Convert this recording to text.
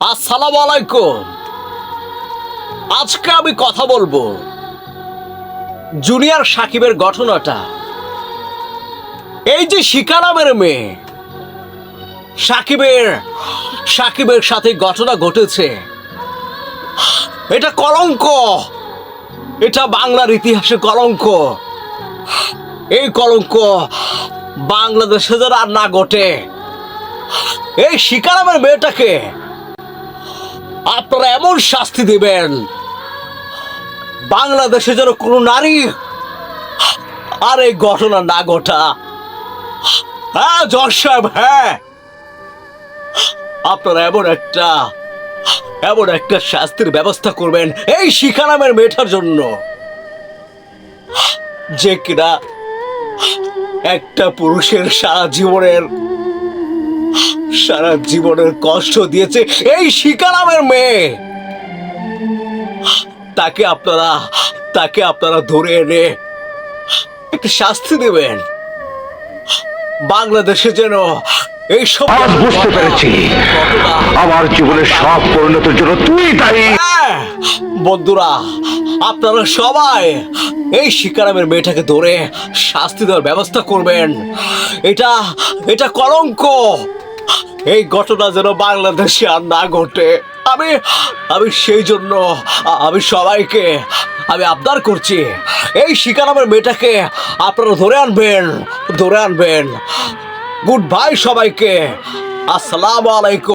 আসসালামু আলাইকুম। আজকে আমি কথা বলবো জুনিয়র সাকিবের ঘটনাটা। এই যে শিখা নামের মেয়ে, সাকিবের সাকিবের সাথে ঘটনা ঘটেছে, এটা কলঙ্ক, এটা বাংলার ইতিহাসে কলঙ্ক। এই কলঙ্ক বাংলাদেশে যেন আর না ঘটে। এই শিখা নামের মেয়েটাকে আপনারা এমন শাস্তি দিবেন, বাংলাদেশে যেন কোনো নারী আর এই ঘটনা না ঘটা। হ্যাঁ জজ সাহেব, হ্যাঁ, আপনারা এমন একটা শাস্তির ব্যবস্থা করবেন এই শিখা নামের মেয়েটার জন্য, যে কিনা একটা পুরুষের সারা জীবনের কষ্ট দিয়েছে। এই শিখা নামের মেয়ে, তাকে আপনারা ধরে এনে একটা শাস্তি দেবেন। বাংলাদেশে যেন এইসব আজ বুঝতে পেরেছি আমার জীবনের সব পরিণতির জন্য তুই দায়ী। হ্যাঁ, বন্ধুরা, আপনারা সবাই এই শিখা নামের মেয়েটাকে ধরে শাস্তি দেওয়ার ব্যবস্থা করবেন। এটা কলঙ্ক। এই ঘটনা যেন বাংলাদেশে আর না ঘটে। আমি সেই জন্য আমি সবাইকে আবদার করছি, এই শিখা নামের মেয়েটাকে আপনারা ধরে আনবেন। গুড বাই সবাইকে। আসসালামু আলাইকুম।